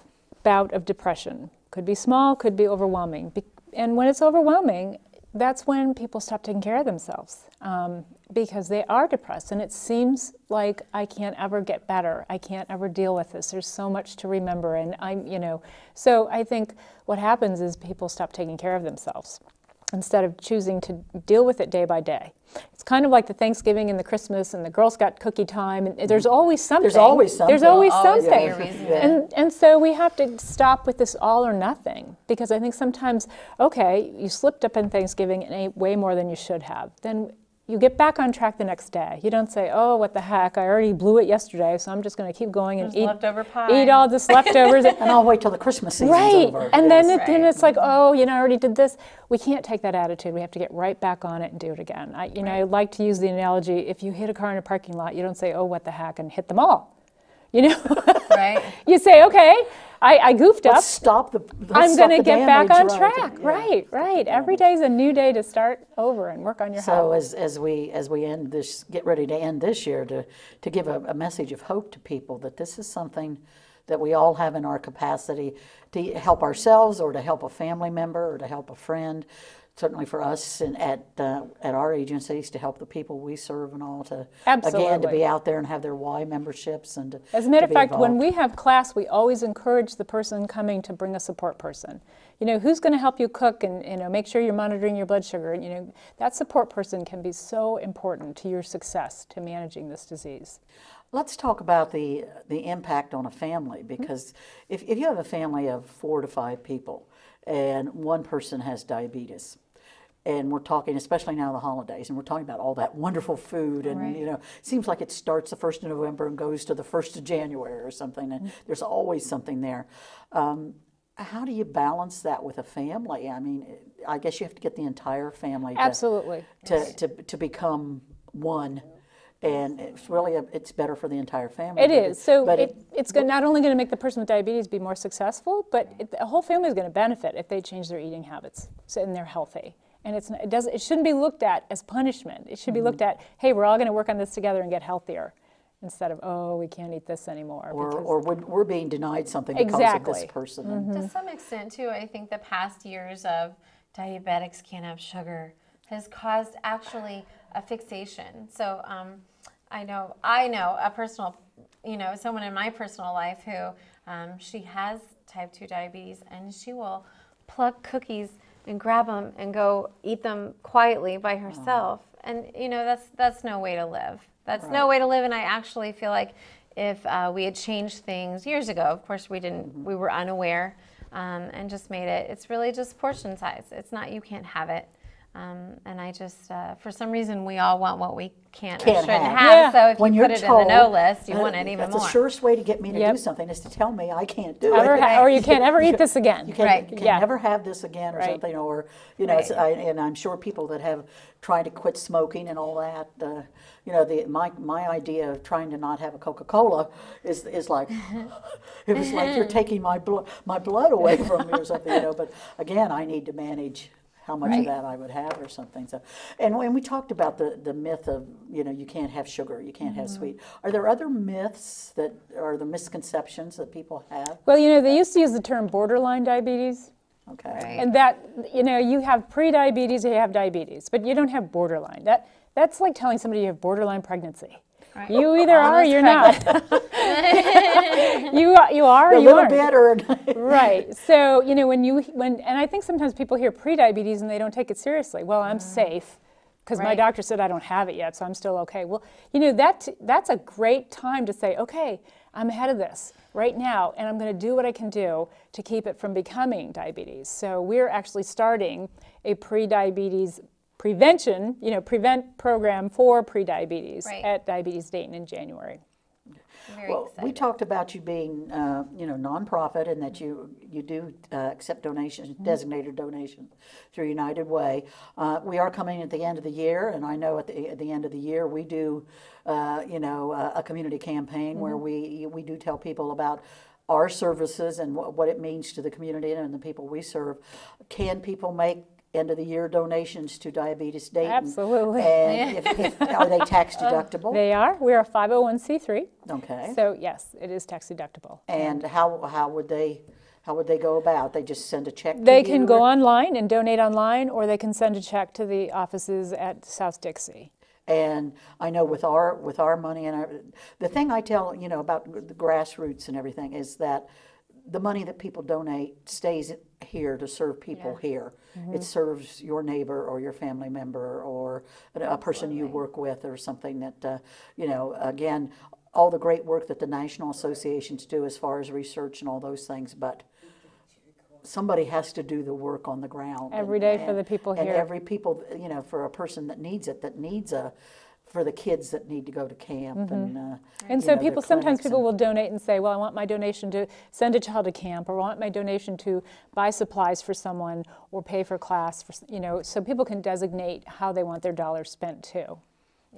bout of depression. Could be small, could be overwhelming. And when it's overwhelming, that's when people stop taking care of themselves because they are depressed. And it seems like I can't ever get better. I can't ever deal with this. There's so much to remember. And so I think what happens is people stop taking care of themselves instead of choosing to deal with it day by day. It's kind of like the Thanksgiving and the Christmas and the Girl Scout cookie time. And there's always something. There's always something. There's always Always something. be a reason. And so we have to stop with this all or nothing, because I think sometimes, okay, you slipped up on Thanksgiving and ate way more than you should have. Then you get back on track the next day. You don't say, oh, what the heck, I already blew it yesterday, so I'm just going to keep going and There's leftover pie. eat all this leftovers. and I'll wait till the Christmas season's Right, over. and Yes. then it's like, oh, I already did this. We can't take that attitude. We have to get right back on it and do it again. I like to use the analogy, if you hit a car in a parking lot, you don't say, oh, what the heck, and hit them all. Right. You say, okay, I goofed up. Let's stop the I'm going to get back on damage, track. Yeah. Right. Every day is a new day to start over and work on your So health. as we end this, get ready to end this year, to give a message of hope to people that this is something that we all have in our capacity to help ourselves or to help a family member or to help a friend. Certainly for us and at our agencies to help the people we serve and all to again to Absolutely. be out there and have their Y memberships and to, As a matter to of be fact, when involved. we have class, we always encourage the person coming to bring a support person. Who's going to help you cook and make sure you're monitoring your blood sugar. And that support person can be so important to your success to managing this disease. Let's talk about the impact on a family, because if you have a family of 4 to 5 people and one person has diabetes, and we're talking, especially now the holidays, and we're talking about all that wonderful food, and Right. it seems like it starts the 1st of November and goes to the 1st of January or something, and there's always something there. How do you balance that with a family? I mean, I guess you have to get the entire family Absolutely. to become one. And it's better for the entire family. It is. So but it's not only going to make the person with diabetes be more successful, but the whole family is going to benefit if they change their eating habits and they're healthy. And it shouldn't be looked at as punishment. It should be looked at, hey, we're all going to work on this together and get healthier, instead of, oh, we can't eat this anymore. or we're being denied something because Exactly. of this person. To some extent, too, I think the past years of diabetics can't have sugar has caused actually a fixation. So I know a personal, someone in my personal life who she has type 2 diabetes, and she will pluck cookies and grab them and go eat them quietly by herself. And that's no way to live. That's no way to live. And I actually feel like if we had changed things years ago, of course we didn't, we were unaware and just made it. It's really just portion size. It's not you can't have it. And I just, for some reason, we all want what we can't or Can't shouldn't have. have. Yeah. So if When you you're put it in the no told, list, you want it even that's more. the surest way to get me to Yep. do something is to tell me I can't do Ever it. or you can't ever eat this again. You can, Right. you can Yeah. never have this again or Right. something, or, you know, Right. and I'm sure people that have tried to quit smoking and all that, you know, my idea of trying to not have a Coca-Cola is like, it was like you're taking my blood away from me or something, you know, but again, I need to manage how much of that I would have or something. So, and when we talked about the myth of, you know, you can't have sugar, you can't have sweet, are there other myths that are the misconceptions that people have? Well, you know, they used to use the term borderline diabetes. Okay. Right. And that, you know, you have pre-diabetes, you have diabetes, but you don't have borderline. That's like telling somebody you have borderline pregnancy. Right. You either are or Almost you're not. you are or A you little aren't. bit or Right. So, you know, and I think sometimes people hear pre-diabetes and they don't take it seriously. Well, I'm safe because my Right. doctor said I don't have it yet, so I'm still okay. Well, you know, that's a great time to say, okay, I'm ahead of this right now, and I'm going to do what I can do to keep it from becoming diabetes. So we're actually starting a pre-diabetes prevention, you know, prevent program for pre-diabetes Right. at Diabetes Dayton in January. Very Well, excited. we talked about you being, you know, nonprofit and that you do accept donations, designated donations through United Way. We are coming at the end of the year, and I know at the end of the year we do, you know, a community campaign where we do tell people about our services and what it means to the community and the people we serve. Can people make end of the year donations to Diabetes Dayton? Absolutely. And are they tax deductible? They are. We're a 501c3. Okay. So yes, it is tax deductible. And how would they go about? They just send a check to They you? can go online and donate online, or they can send a check to the offices at South Dixie. And I know with our money and the thing I tell, you know, about the grassroots and everything is that the money that people donate stays here to serve people here. It serves your neighbor or your family member or a person you work with or something that, you know, again, all the great work that the national associations do as far as research and all those things, but somebody has to do the work on the ground. Every day for the people and here. every people, you know, for a person that needs it, for the kids that need to go to camp and And you so know, people, the sometimes clinics people and- will donate and say, well, I want my donation to send a child to camp, or I want my donation to buy supplies for someone or pay for class, for, you know, so people can designate how they want their dollars spent too.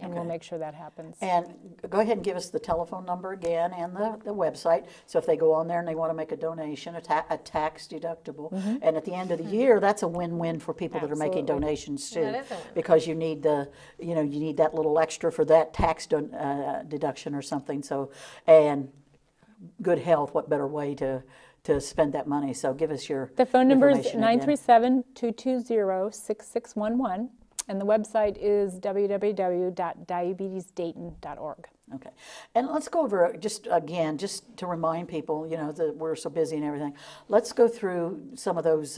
And we'll make sure that happens. And go ahead and give us the telephone number again and the website. So if they go on there and they want to make a donation, a tax deductible, and at the end of the year, that's a win-win for people that are making Absolutely. donations too, That is a win. because you need you need that little extra for that tax deduction or something. So, and good health, what better way to spend that money? So give us your The phone number is information again. 937-220-6611, and the website is www.diabetesdayton.org. Okay, and let's go over just to remind people, you know, that we're so busy and everything. Let's go through some of those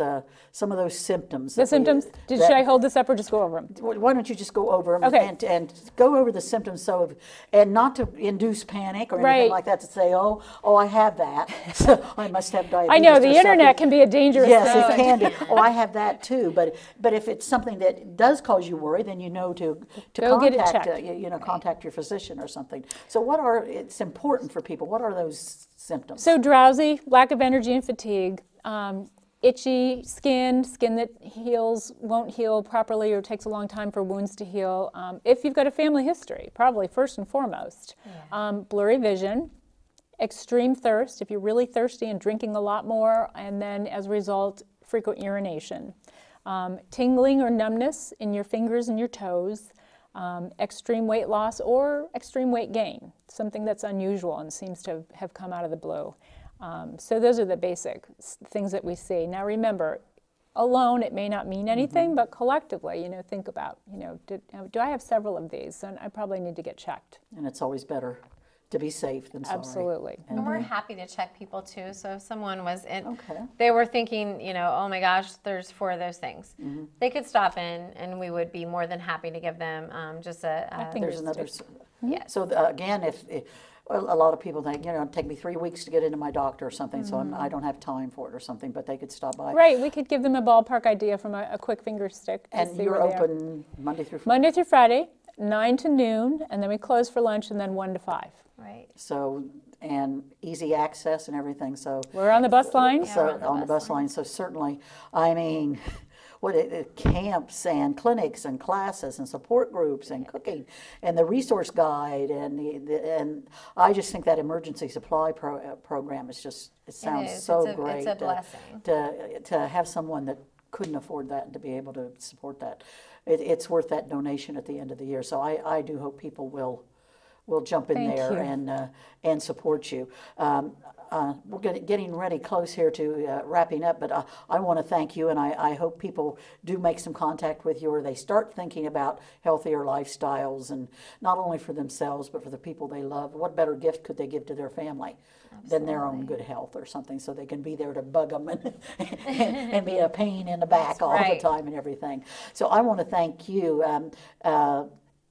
symptoms. The symptoms, should I hold this up or just go over them? Why don't you just go over them Okay. and go over the symptoms, and not to induce panic or anything Right. like that, to say, oh, I have that, so I must have diabetes. I know, or the internet something. can be a dangerous Yes, thing. it can be. Oh, I have that too. But if it's something that does cause you worry, then you know to Go get it contact checked. contact your physician or something. So it's important for people. What are those symptoms? So drowsy, lack of energy and fatigue, itchy skin that won't heal properly or takes a long time for wounds to heal. If you've got a family history, probably first and foremost. Blurry vision, extreme thirst, if you're really thirsty and drinking a lot more, and then as a result, frequent urination. Tingling or numbness in your fingers and your toes. Extreme weight loss or extreme weight gain, something that's unusual and seems to have come out of the blue. So those are the basic things that we see. Now remember, alone it may not mean anything, but collectively, you know, think about, you know, do I have several of these? And I probably need to get checked. And it's always better to be safe than sorry. Absolutely. And we're happy to check people too. So if someone was Okay. they were thinking, you know, oh my gosh, there's 4 of those things. They could stop in, and we would be more than happy to give them just a. think There's Fingers another. Yes. So again, if Well, a lot of people think, it'd take me 3 weeks to get into my doctor or something, so I don't have time for it or something, but they could stop by. Right, we could give them a ballpark idea from a quick finger stick. To And see you're where they are. open Monday through Friday. Monday through Friday, 9 to noon, and then we close for lunch, and then 1 to 5. Right. So, and easy access and everything, so. We're on the bus line. Yeah, So, we're on the on the bus bus line, so certainly, I mean, camps and clinics and classes and support groups and cooking and the resource guide and I just think that emergency supply program is just, it sounds is. so It's a- great. it's a blessing. To have someone that couldn't afford that and to be able to support that. It's worth that donation at the end of the year. So I do hope people will jump in Thank there you. and support you. We're getting ready close here to wrapping up, but I want to thank you, and I hope people do make some contact with you, or they start thinking about healthier lifestyles, and not only for themselves, but for the people they love. What better gift could they give to their family than their own good health or something, so they can be there to bug them and be a pain in the back all right. the time and everything. So I want to thank you.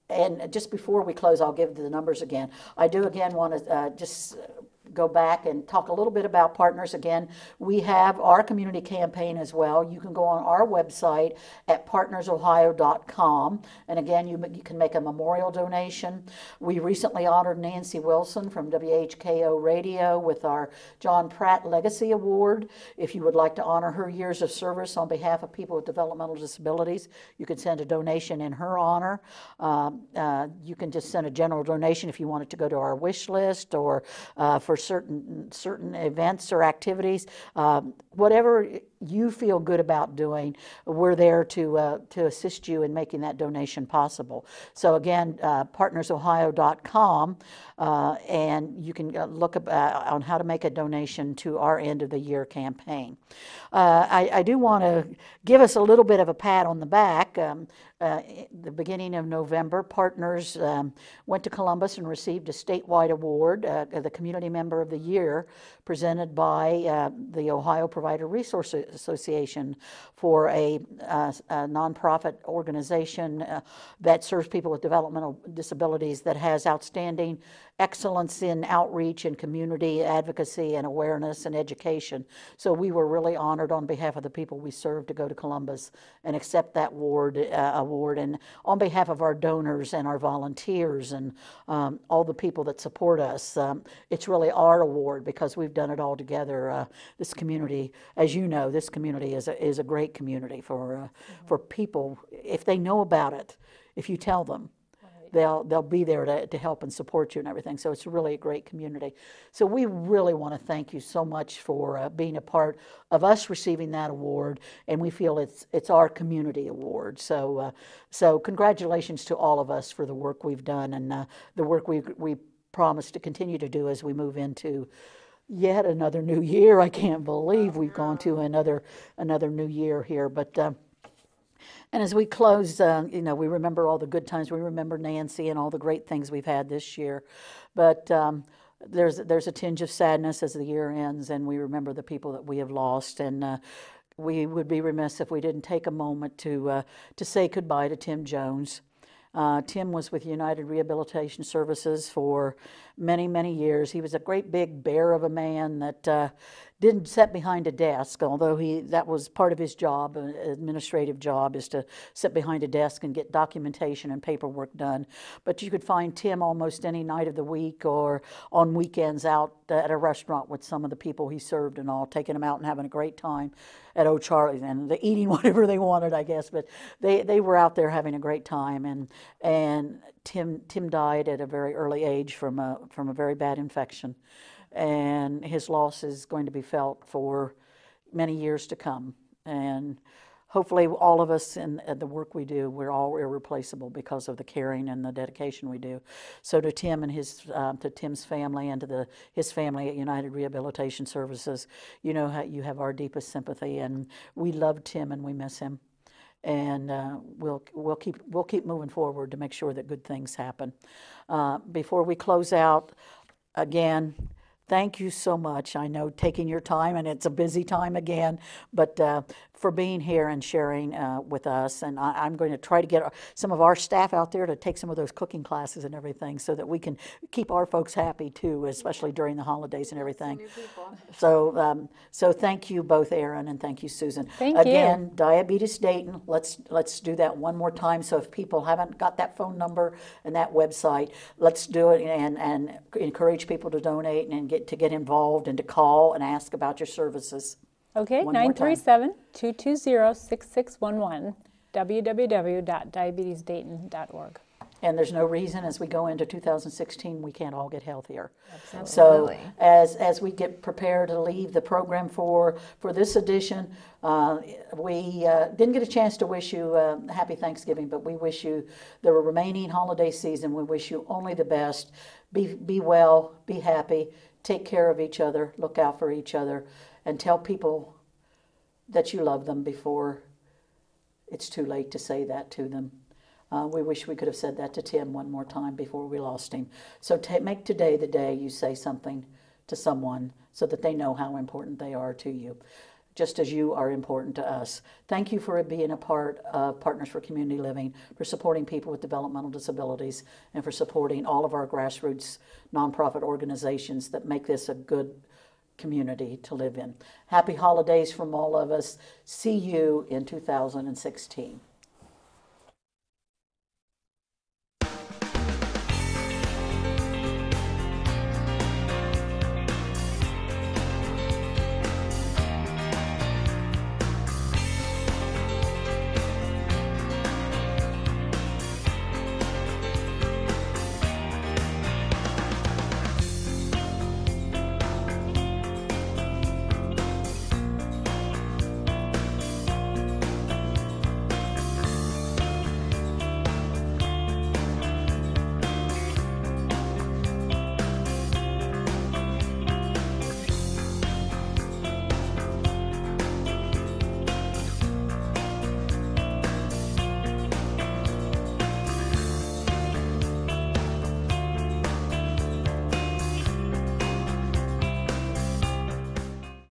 And just before we close, I'll give the numbers again. I do again want to just go back and talk a little bit about partners again. We have our community campaign as well. You can go on our website at partnersohio.com. And again, you can make a memorial donation. We recently honored Nancy Wilson from WHKO Radio with our John Pratt Legacy Award. If you would like to honor her years of service on behalf of people with developmental disabilities, you can send a donation in her honor. You can just send a general donation if you want it to go to our wish list or for certain events or activities. Whatever you feel good about doing, we're there to assist you in making that donation possible. So again, partnersohio.com, and you can look on how to make a donation to our end of the year campaign. I do want to give us a little bit of a pat on the back. The beginning of November, Partners went to Columbus and received a statewide award, the Community Member of the Year, presented by the Ohio Provider Resource Association for a nonprofit organization that serves people with developmental disabilities that has outstanding excellence in outreach and community advocacy and awareness and education. So we were really honored on behalf of the people we serve to go to Columbus and accept that award, and on behalf of our donors and our volunteers and all the people that support us. It's really our award because we've done it all together. This community, as you know, this community is a great community for people. If they know about it, if you tell them, they'll be there to help and support you and everything. So it's really a great community. So we really want to thank you so much for being a part of us receiving that award, and we feel it's our community award. So so congratulations to all of us for the work we've done and the work we promise to continue to do as we move into yet another new year. I can't believe we've gone to another new year here, but. And as we close, we remember all the good times. We remember Nancy and all the great things we've had this year. But there's a tinge of sadness as the year ends, and we remember the people that we have lost. And we would be remiss if we didn't take a moment to say goodbye to Tim Jones. Tim was with United Rehabilitation Services for many, many years. He was a great big bear of a man that didn't sit behind a desk, although that was part of his job, an administrative job, is to sit behind a desk and get documentation and paperwork done. But you could find Tim almost any night of the week or on weekends out at a restaurant with some of the people he served and all, taking them out and having a great time at O'Charlie's and eating whatever they wanted, I guess. But they were out there having a great time, and Tim died at a very early age from a very bad infection. And his loss is going to be felt for many years to come. And hopefully all of us in the work we do, we're all irreplaceable because of the caring and the dedication we do. So to Tim and to Tim's family and to his family at United Rehabilitation Services, you know how you have our deepest sympathy, and we love Tim and we miss him. And we'll keep moving forward to make sure that good things happen. Before we close out, again, Thank you so much. I know taking your time, and it's a busy time again, but for being here and sharing with us. And I'm going to try to get some of our staff out there to take some of those cooking classes and everything so that we can keep our folks happy too, especially during the holidays and everything. So thank you both, Erin, and thank you, Susan. Thank you. Again, Diabetes Dayton, let's do that one more time. So if people haven't got that phone number and that website, let's do it and encourage people to donate and get involved and to call and ask about your services. Okay, One more time. 937-220-6611, www.diabetesdayton.org. And there's no reason as we go into 2016 we can't all get healthier. Absolutely. So as we get prepared to leave the program for this edition, we didn't get a chance to wish you happy Thanksgiving, but we wish you the remaining holiday season. We wish you only the best. Be well, be happy, take care of each other, look out for each other, and tell people that you love them before it's too late to say that to them. We wish we could have said that to Tim one more time before we lost him. So make today the day you say something to someone so that they know how important they are to you, just as you are important to us. Thank you for being a part of Partners for Community Living, for supporting people with developmental disabilities, and for supporting all of our grassroots nonprofit organizations that make this a good community to live in. Happy holidays from all of us. See you in 2016.